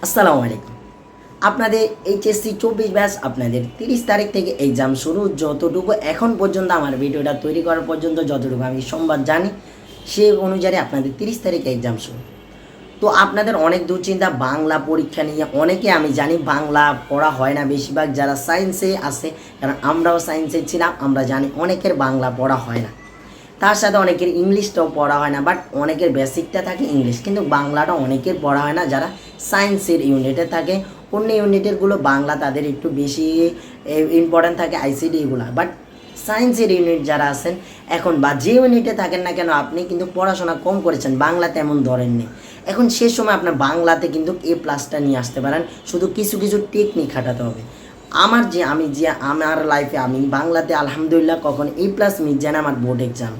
আসসালামু আলাইকুম। আপনাদের এইচএসসি 24 ব্যাচ আপনাদের 30 তারিখ থেকে এক্সাম শুরু। যতটুকু এখন পর্যন্ত আমার ভিডিওটা তৈরি করার পর্যন্ত যতটুকু আমি সংবাদ জানি সে অনুযায়ী আপনাদের 30 তারিখে এক্সাম শুরু। তো আপনাদের অনেক দুশ্চিন্তা বাংলা পরীক্ষা নিয়ে। অনেকে আমি জানি বাংলা পড়া হয় না, বেশিরভাগ যারা সায়েন্সে আছে, কারণ আমরাও সায়েন্সে ছিলাম, আমরা জানি অনেকের বাংলা পড়া হয় না। তার সাথে অনেকের ইংলিশটাও পড়া হয় না, বাট অনেকের বেসিকটা থাকে ইংলিশ, কিন্তু বাংলাটা অনেকের পড়া হয় না যারা সায়েন্সের ইউনিটে থাকে। অন্য ইউনিটেরগুলো বাংলা তাদের একটু বেশি ইম্পর্ট্যান্ট থাকে, আইসিডি এগুলো। বাট সায়েন্সের ইউনিট যারা আছেন এখন বা যে ইউনিটে থাকেন না কেন, আপনি কিন্তু পড়াশোনা কম করেছেন, বাংলা তেমন ধরেননি। এখন সে সময় আপনার বাংলাতে কিন্তু A+ নিয়ে আসতে পারেন, শুধু কিছু কিছু টেকনিক খাটাতে হবে। আমার লাইফে আমি বাংলাতে আলহামদুলিল্লাহ কখন A+ মিস যায় না আমার বোর্ড এক্সাম।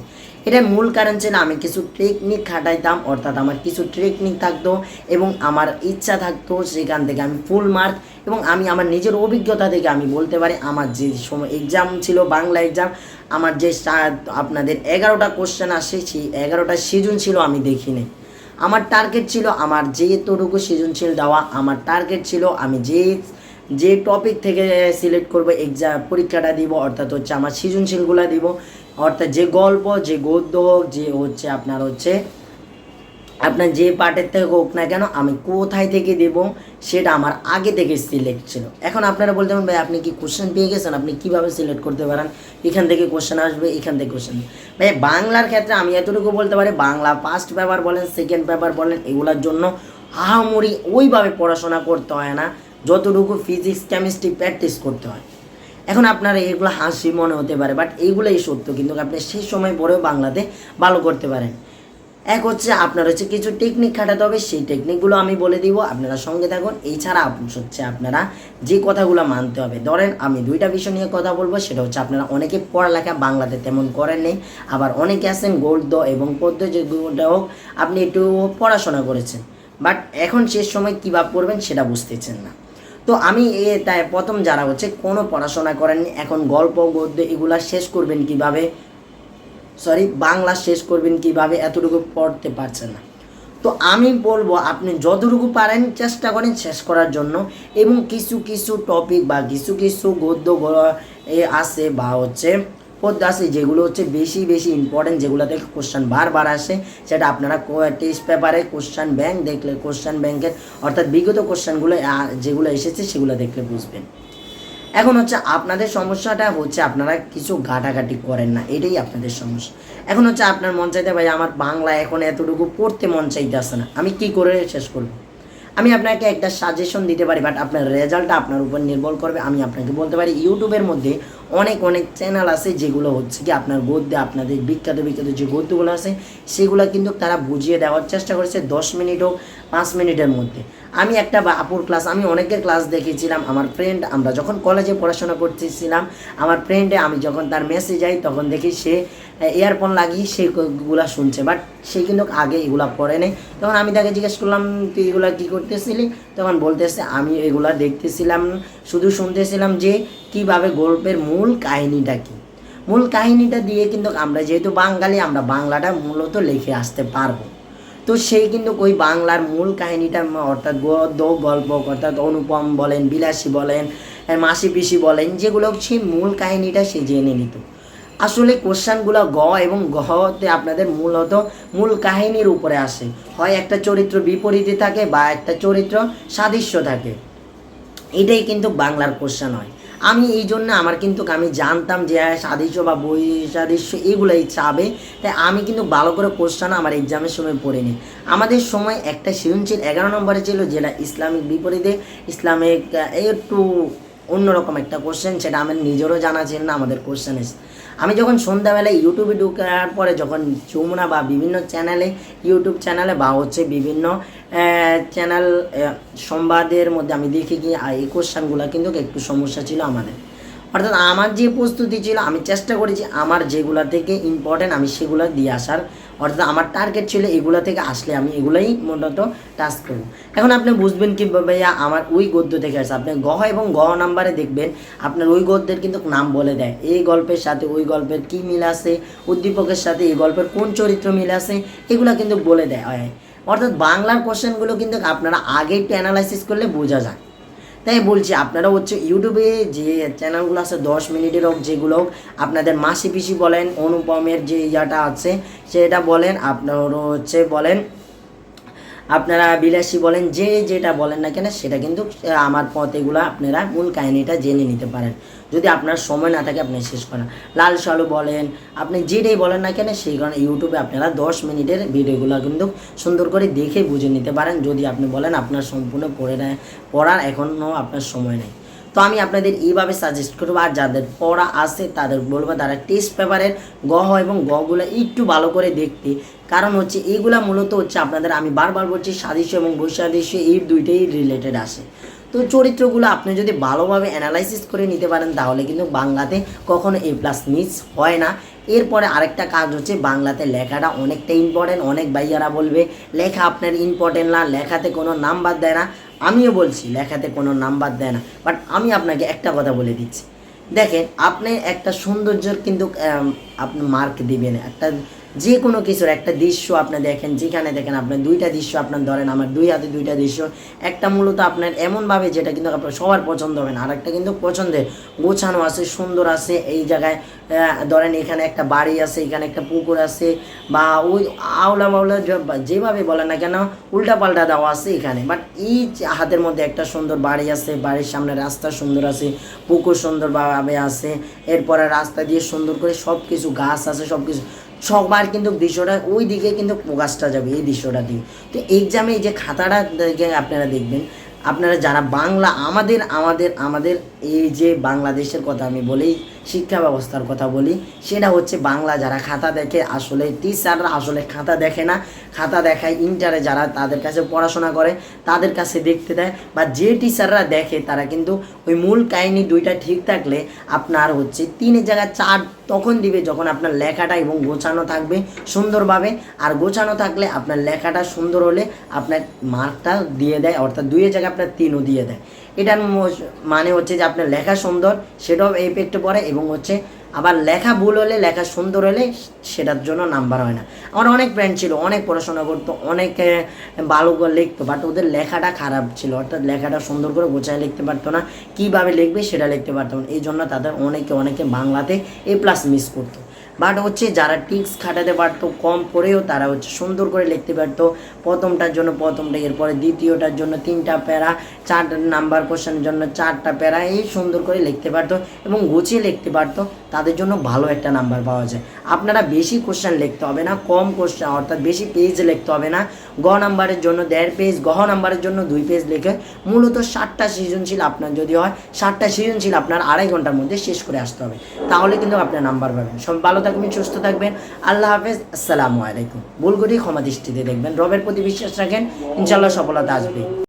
এটার মূল কারণ ছিল আমি কিছু টেকনিক খাটাইতাম, অর্থাৎ আমার কিছু টেকনিক থাকতো এবং আমার ইচ্ছা থাকতো, সেখান থেকে আমি ফুল মার্ক। এবং আমি আমার নিজের অভিজ্ঞতা থেকে আমি বলতে পারি, আমার যে সময় এক্সাম ছিল বাংলা এক্সাম, আমার যে আপনাদের 11টা কোশ্চেন আসে, সেই 11টা সৃজনশীল আমি দেখিনি। আমার টার্গেট ছিল আমার যেতটুকু সৃজনশীল দেওয়া, আমার টার্গেট ছিল আমি যে টপিক থেকে সিলেক্ট করব এক্সাম পরীক্ষাটা দিব, অর্থাৎ হচ্ছে আমার সৃজনশীলগুলো দিব, অর্থাৎ যে গল্প, যে গদ্য হোক, যে হচ্ছে আপনার যে পার্টের থেকে হোক না কেন, আমি কোথায় থেকে দেব সেটা আমার আগে থেকে সিলেক্ট ছিল। এখন আপনারা বলতে পারেন ভাই আপনি কি কোশ্চেন পেয়ে গেছেন, আপনি কীভাবে সিলেক্ট করতে পারেন, এখান থেকে কোশ্চেন আসবে, এখান থেকে কোশ্চেন। ভাই বাংলার ক্ষেত্রে আমি এতটুকু বলতে পারি, বাংলা ফার্স্ট পেপার বলেন, সেকেন্ড পেপার বলেন, এগুলোর জন্য আহামরি ওইভাবে পড়াশোনা করতে হয় না যতটুকু ফিজিক্স কেমিস্ট্রি প্র্যাকটিস করতে হয়। এখন আপনার এগুলো হাসি মনে হতে পারে, বাট এইগুলোই সত্য, কিন্তু আপনি সেই সময় পরেও বাংলাতে ভালো করতে পারেন। এক হচ্ছে আপনার হচ্ছে কিছু টেকনিক খাটাতে হবে, সেই টেকনিকগুলো আমি বলে দিব, আপনারা সঙ্গে থাকুন। এছাড়া হচ্ছে আপনারা যে কথাগুলো মানতে হবে, ধরেন আমি 2টা বিষয় নিয়ে কথা বলবো। সেটা হচ্ছে আপনারা অনেকে পড়ালেখা বাংলাতে তেমন করেন নেই, আবার অনেকে আছেন গদ্য এবং পদ্য যেগুলো হোক আপনি একটু পড়াশোনা করেছেন, বাট এখন শেষ সময় কীভাবে পড়বেন সেটা বুঝতেছেন না। তো আমি তাই প্রথম যারা হচ্ছে কোনো পড়াশোনা করেননি, এখন গল্প গদ্য এগুলা শেষ করবেন কিভাবে, বাংলা শেষ করবেন কিভাবে, এতটুকু পড়তে পারছেন না। তো আমি বলবো আপনি যতটুকু পারেন চেষ্টা করেন শেষ করার জন্য, এবং কিছু কিছু টপিক বা কিছু কিছু গদ্য আছে বা হচ্ছে পদ্য আছে যেগুলো হচ্ছে বেশি বেশি ইম্পর্টেন্ট, যেগুলো থেকে কোশ্চেন বারবার আসে, সেটা আপনারা টেস্ট পেপারে কোশ্চেন ব্যাংক দেখলে, কোশ্চেন ব্যাংকের অর্থাৎ বিগত কোশ্চেনগুলো যেগুলো এসেছে সেগুলো দেখলে বুঝবেন। এখন হচ্ছে আপনাদের সমস্যাটা হচ্ছে আপনারা কিছু ঘাটাঘাটি করেন না, এটাই আপনাদের সমস্যা। এখন হচ্ছে আপনার মন চাইতে ভাই আমার বাংলা এখন এতটুকু পড়তে মন চাইতে আসে না, আমি কি করে শেষ করব। আমি আপনাকে একটা সাজেশন দিতে পারি, বাট আপনার রেজাল্টটা আপনার উপর নির্ভর করবে। আমি আপনাকে বলতে পারি ইউটিউবের মধ্যে অনেক অনেক চ্যানেল আছে যেগুলো হচ্ছে কি আপনার গদ্যে, আপনাদের বিখ্যাত বিখ্যাত যে গদ্যগুলো আছে সেগুলো কিন্তু তারা বুঝিয়ে দেওয়ার চেষ্টা করেছে 10 মিনিট হোক 5 মিনিটের মধ্যে। আমি একটা আপুর ক্লাস, আমি অনেকের ক্লাস দেখেছিলাম, আমার ফ্রেন্ড, আমরা যখন কলেজে পড়াশোনা করতেছিলাম, আমার ফ্রেন্ডে আমি যখন তার মেসেজ যাই তখন দেখি সে ইয়ারফোন লাগিয়ে সেগুলা শুনছে, বাট সে কিন্তু আগে এগুলা পড়ে নেই। তখন আমি তাকে জিজ্ঞেস করলাম তুই এগুলা কী করতেছিলি, তখন বলতেছে আমি এগুলা দেখতেছিলাম, শুধু শুনতেছিলাম যে কীভাবে গল্পের মূল কাহিনীটা কী। মূল কাহিনীটা দিয়ে কিন্তু আমরা যেহেতু বাঙালি, আমরা বাংলাটা মূলত লিখে আসতে পারবো। তো সেই কিন্তু ওই বাংলার মূল কাহিনীটা, অর্থাৎ গদ্য গল্প, অর্থাৎ অনুপম বলেন, বিলাসী বলেন, মাসি পিসি বলেন, যেগুলো সেই মূল কাহিনীটা সে জেনে নিত। আসলে কোশ্চেনগুলো এবং গতে আপনাদের মূলত মূল কাহিনীর উপরে আসে, হয় একটা চরিত্র বিপরীতে থাকে বা একটা চরিত্র সাদৃশ্য থাকে, এটাই কিন্তু বাংলার কোশ্চেন হয়। আমি এই জন্য আমি জানতাম যে সাদৃশ্য বা বই সাদৃশ্য এগুলোই চাবে, তাই আমি কিন্তু ভালো করে কোশ্চেন আমার এক্সামের সময় পড়িনি। আমাদের সময় একটা সৃজনশীল 11 নম্বরে ছিল, যেটা ইসলামিক বিপরীতে ইসলামিক একটু অন্যরকম একটা কোশ্চেন, সেটা আমার নিজেরও জানা ছিল না আমাদের কোশ্চেন এসে। আমি যখন সন্ধ্যাবেলায় ইউটিউবে ঢুকার পরে যখন যমুনা বা বিভিন্ন চ্যানেলে, ইউটিউব চ্যানেলে বা হচ্ছে বিভিন্ন চ্যানেল সংবাদের মধ্যে আমি দেখি কি এই কোশ্চেনগুলো কিন্তু একটু সমস্যা ছিল আমাদের। অর্থাৎ আমার যে প্রস্তুতি ছিল, আমি চেষ্টা করেছি আমার যেগুলো থেকে ইম্পর্টেন্ট আমি সেগুলো দিয়ে আসার, অর্থাৎ আমার টার্গেট ছিল এগুলো থেকে আসলে আমি এগুলোই মূলত টাচ করবো। এখন আপনি বুঝবেন কি ভাইয়া আমার ওই গদ্য থেকে আসছে, আপনি গ এবং গ নাম্বারে দেখবেন আপনার ওই গদ্যের কিন্তু নাম বলে দেয়, এই গল্পের সাথে ওই গল্পের কী মিল আছে, উদ্দীপকের সাথে এই গল্পের কোন চরিত্র মিল আছে, এগুলো কিন্তু বলে দেয়। অর্থাৎ বাংলার কোশ্চেনগুলো কিন্তু আপনারা আগে একটু অ্যানালাইসিস করলে বোঝা যায়। তাই বলছি আপনারা হচ্ছে ইউটিউবে যে চ্যানেলগুলো আছে 10 মিনিটের হোক, যেগুলো হোক, আপনাদের মাসি পিসি বলেন, অনুপমের যে ইয়াটা আছে সেটা বলেন, আপনারা হচ্ছে বলেন, আপনারা বিলাসী বলেন, যে যেটা বলেন না কেন সেটা কিন্তু আমার পথ এগুলো আপনারা মূল কাহিনিটা জেনে নিতে পারেন। যদি আপনার সময় না থাকে আপনি শেষ করেন, লাল সালু বলেন, আপনি যেটাই বলেন না কেন সেই কারণে ইউটিউবে আপনারা 10 মিনিটের ভিডিওগুলো কিন্তু সুন্দর করে দেখে বুঝে নিতে পারেন। যদি আপনি বলেন আপনার সম্পূর্ণ পড়ার এখনও আপনার সময় নেই, তো আমি আপনাদের এইভাবে সাজেস্ট করবো। আর যাদের পড়া আছে তাদের বলবো তারা টেস্ট পেপারের এবং গগুলো একটু ভালো করে দেখতে। কারণ হচ্ছে এইগুলা মূলত হচ্ছে আপনাদের, আমি বারবার বলছি, সাদৃশ্য এবং বৈসাদৃশ্য এই দুইটাই রিলেটেড আসে। তো চরিত্রগুলো আপনি যদি ভালোভাবে অ্যানালাইসিস করে নিতে পারেন তাহলে কিন্তু বাংলাতে কখনো A+ মিস হয় না। এরপরে আরেকটা কাজ হচ্ছে বাংলাতে লেখাটা অনেকটা ইম্পর্টেন্ট। অনেক ভাইয়ারা বলবে লেখা আপনার ইম্পর্টেন্ট না, লেখাতে কোনো নাম্বার দেয় না। আমিও বলছি লেখাতে কোনো নাম্বার দেয় না, বাট আমি আপনাকে একটা কথা বলে দিচ্ছি, দেখেন আপনি একটা সৌন্দর্যের কিন্তু আপনি মার্ক দিবেন। একটা যে কোনো কিছুর একটা দৃশ্য আপনি দেখেন, যেখানে দেখেন আপনার দুইটা দৃশ্য আপনার ধরেন, আমার দুই হাতে দুইটা দৃশ্য, একটা মূলত আপনার এমনভাবে যেটা কিন্তু আপনার সবার পছন্দ হবে না, আর একটা কিন্তু পছন্দের, গোছানো আছে, সুন্দর আছে। এই জায়গায় ধরেন এখানে একটা বাড়ি আছে, এখানে একটা পুকুর আছে, বা ওই আওলা বাউলা যেভাবে বলেন না কেন উল্টা পাল্টা দেওয়া আছে এখানে, বাট এই হাতের মধ্যে একটা সুন্দর বাড়ি আছে, বাড়ির সামনে রাস্তা সুন্দর আছে, পুকুর সুন্দরভাবে আছে, এরপরে রাস্তা দিয়ে সুন্দর করে সব কিছু গাছ আছে, সব কিছু, সবার কিন্তু দৃশ্যটা ওই দিকে কিন্তু ফোকাসটা যাবে এই দৃশ্যটা দিয়ে। তো এক্সামে এই যে খাতাটা আপনারা দেখবেন, আপনারা যারা বাংলা আমাদের আমাদের আমাদের এই যে বাংলাদেশের কথা আমি বলি, শিক্ষা ব্যবস্থার কথা বলি, সেটা হচ্ছে বাংলা যারা খাতা দেখে, আসলে টিচাররা আসলে খাতা দেখে না, খাতা দেখায় ইন্টারে যারা তাদের কাছে পড়াশোনা করে তাদের কাছে দেখতে দেয়, বা যে টিচাররা দেখে তারা কিন্তু ওই মূল কাহিনী দুইটা ঠিক থাকলে আপনার হচ্ছে 3-এর জায়গায় 4 তখন দিবে যখন আপনার লেখাটা এবং গোছানো থাকবে সুন্দরভাবে। আর গোছানো থাকলে আপনার লেখাটা সুন্দর হলে আপনার মার্কটা দিয়ে দেয়, অর্থাৎ 2-এর জায়গায় আপনার 3ও দিয়ে দেয়। এটার মানে হচ্ছে যে আপনার লেখা সুন্দর সেটাও এফেক্টে পড়ে, এবং হচ্ছে আবার লেখা ভুল হলে, লেখা সুন্দর হলে সেটার জন্য নাম্বার হয় না। আমার অনেক ফ্রেন্ড ছিল, অনেক পড়াশোনা করতো, অনেক ভালো করে লিখতো, বাট ওদের লেখাটা খারাপ ছিল, অর্থাৎ লেখাটা সুন্দর করে গোছায় লিখতে পারতো না, কীভাবে লিখবে সেটা লিখতে পারতো না। এই জন্য তাদের অনেকে বাংলাতে A+ মিস করতো। বাট হচ্ছে যারা টিক্স খাটাতে পারতো, কম পড়েও তারা হচ্ছে সুন্দর করে লিখতে পারতো, প্রথমটার জন্য প্রথমটা, এরপরে দ্বিতীয়টার জন্য 3টা প্যারা, 4 নাম্বার কোশ্চেনের জন্য 4টা প্যারা, এই সুন্দর করে লিখতে পারতো এবং গুছিয়ে লিখতে পারতো, তাদের জন্য ভালো একটা নাম্বার পাওয়া যায়। আপনারা বেশি কোশ্চেন লিখতে হবে না, কম কোশ্চেন, অর্থাৎ বেশি পেজ লিখতে হবে না। গ নাম্বারের জন্য 1.5 পেজ, গহ নাম্বারের জন্য 2 পেজ লিখে মূলত 7টা সৃজনশীল আপনার যদি হয়, 7টা সৃজনশীল আপনার 2.5 ঘন্টার মধ্যে শেষ করে আসতে হবে, তাহলে কিন্তু আপনার নাম্বার পাবেন। সব ভালো থাকবেন, সুস্থ থাকবেন, আল্লাহ হাফেজ, আসসালামু আলাইকুম। ভুল করে ক্ষমা দৃষ্টিতে দেখবেন, রবের প্রতি বিশ্বাস রাখেন, ইনশাল্লাহ সফলতা আসবে।